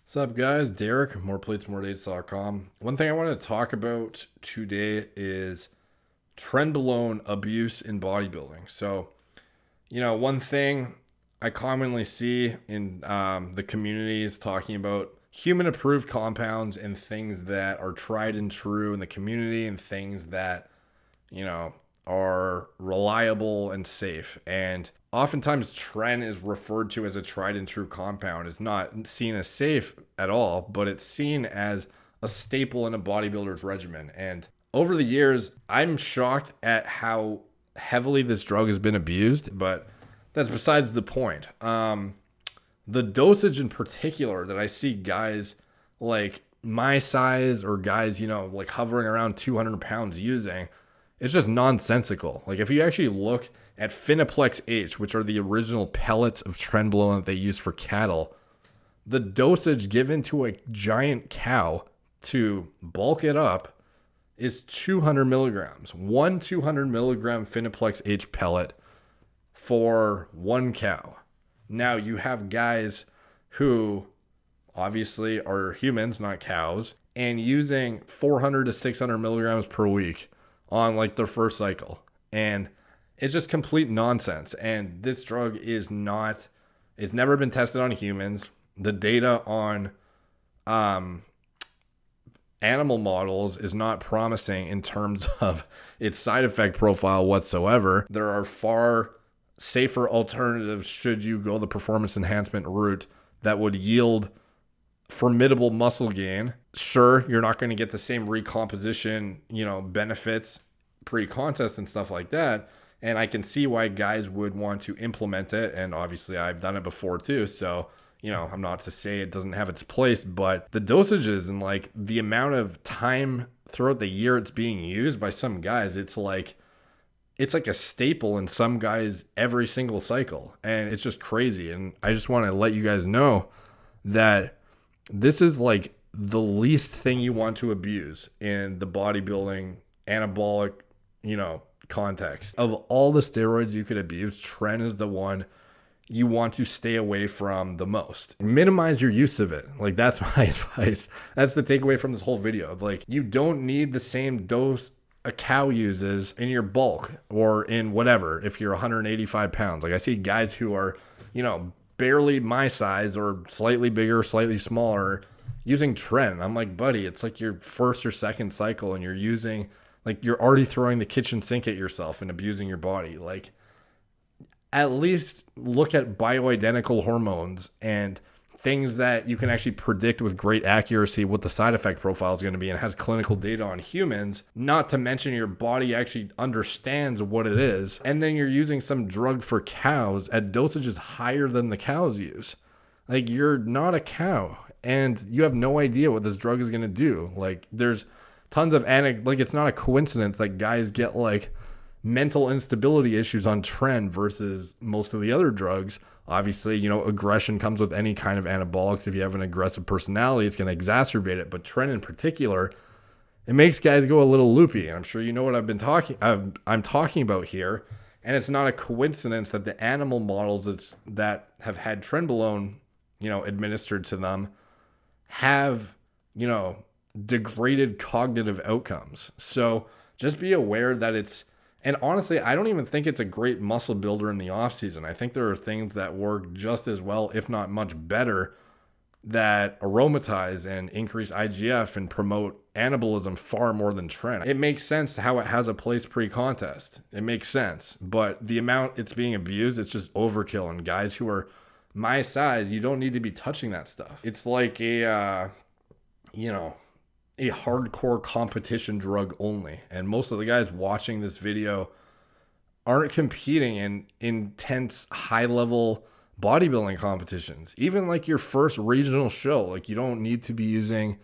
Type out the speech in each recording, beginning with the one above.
What's up, guys? Derek, moreplates.com. One thing I want to talk about today is Trenbolone abuse in bodybuilding. So, one thing I commonly see in the community is talking about human approved compounds and things that are tried and true in the community and things that are reliable and safe. And oftentimes, Tren is referred to as a tried and true compound. It's not seen as safe at all, but it's seen as a staple in a bodybuilder's regimen. And over the years, I'm shocked at how heavily this drug has been abused, but that's besides the point. The dosage in particular that I see guys like my size or guys, like hovering around 200 pounds using, it's just nonsensical. Like if you actually look at Finaplix-H, which are the original pellets of Trenbolone that they use for cattle, the dosage given to a giant cow to bulk it up is 200 milligrams. One 200 milligram Finaplix-H pellet for one cow. Now you have guys who obviously are humans, not cows, and using 400 to 600 milligrams per week on like their first cycle. And it's just complete nonsense. And this drug it's never been tested on humans. The data on animal models is not promising in terms of its side effect profile whatsoever. There are far safer alternatives should you go the performance enhancement route that would yield formidable muscle gain. Sure, you're not going to get the same recomposition, benefits pre-contest and stuff like that. And I can see why guys would want to implement it. And obviously I've done it before too. So, I'm not to say it doesn't have its place, but the dosages and like the amount of time throughout the year it's being used by some guys, it's like a staple in some guys every single cycle. And it's just crazy. And I just want to let you guys know that this is like the least thing you want to abuse in the bodybuilding anabolic, context. Of all the steroids you could abuse, Tren is the one you want to stay away from the most. Minimize your use of it. Like that's my advice. That's the takeaway from this whole video. Like you don't need the same dose a cow uses in your bulk or in whatever if you're 185 pounds. Like I see guys who are, barely my size or slightly bigger, slightly smaller using Tren. I'm like, buddy, it's like your first or second cycle and you're already throwing the kitchen sink at yourself and abusing your body. Like at least look at bioidentical hormones and things that you can actually predict with great accuracy what the side effect profile is going to be and has clinical data on humans, not to mention your body actually understands what it is. And then you're using some drug for cows at dosages higher than the cows use. Like you're not a cow and you have no idea what this drug is going to do. Like there's tons of it's not a coincidence that guys get like mental instability issues on Tren versus most of the other drugs. Obviously, aggression comes with any kind of anabolics. If you have an aggressive personality, it's going to exacerbate it. But Tren in particular, it makes guys go a little loopy. And I'm sure you know what I'm talking about here. And it's not a coincidence that the animal models that have had Trenbolone, administered to them have, degraded cognitive outcomes. So just be aware that and honestly, I don't even think it's a great muscle builder in the off season. I think there are things that work just as well, if not much better, that aromatize and increase IGF and promote anabolism far more than Tren. It makes sense how it has a place pre-contest. It makes sense, but the amount it's being abused, it's just overkill. And guys who are my size, you don't need to be touching that stuff. It's like a hardcore competition drug only. And most of the guys watching this video aren't competing in intense high-level bodybuilding competitions. Even like your first regional show, like you don't need to be using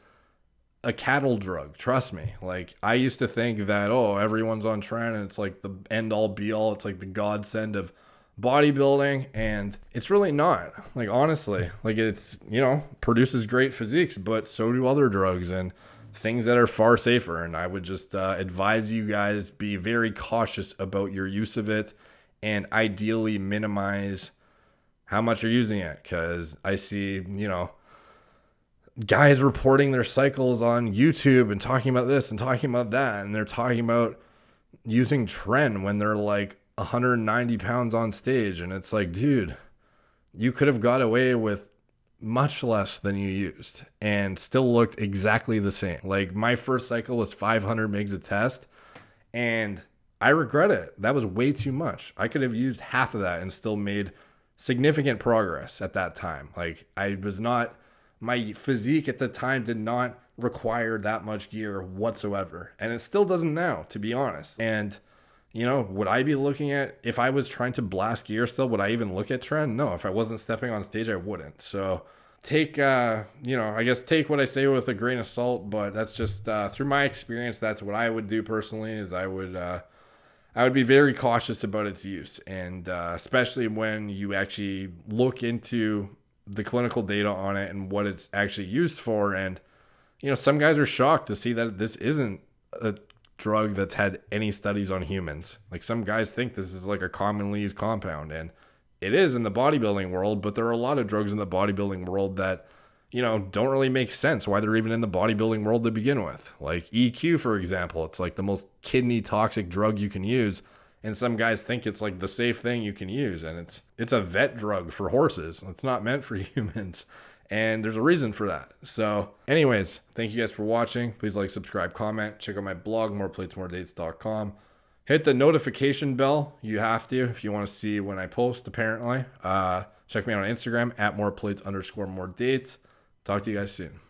a cattle drug. Trust me. Like I used to think that, everyone's on Tren and it's like the end all be all. It's like the godsend of bodybuilding, and it's really not. Like honestly, like it's, produces great physiques, but so do other drugs and things that are far safer. And I would just advise you guys be very cautious about your use of it and ideally minimize how much you're using it. Because I see, guys reporting their cycles on YouTube and talking about this and talking about that. And they're talking about using Tren when they're like 190 pounds on stage. And it's like, dude, you could have got away with much less than you used and still looked exactly the same. Like my first cycle was 500 mgs a test, and I regret it. That was way too much. I could have used half of that and still made significant progress at that time. Like my physique at the time did not require that much gear whatsoever. And it still doesn't now, to be honest. And would I be looking at, if I was trying to blast gear still, would I even look at Tren? No, if I wasn't stepping on stage, I wouldn't. So take, I guess take what I say with a grain of salt, but that's just through my experience, that's what I would do personally, is I would be very cautious about its use. And especially when you actually look into the clinical data on it and what it's actually used for. And, some guys are shocked to see that this isn't a drug that's had any studies on humans. Like some guys think this is like a commonly used compound, and it is in the bodybuilding world, but there are a lot of drugs in the bodybuilding world that don't really make sense why they're even in the bodybuilding world to begin with. Like EQ, for example, it's like the most kidney toxic drug you can use, and some guys think it's like the safe thing you can use, and it's a vet drug for horses. It's not meant for humans. And there's a reason for that. So anyways, thank you guys for watching. Please like, subscribe, comment. Check out my blog, moreplatesmoredates.com. Hit the notification bell. You have to if you want to see when I post, apparently. Check me out on Instagram at moreplates_moredates. Talk to you guys soon.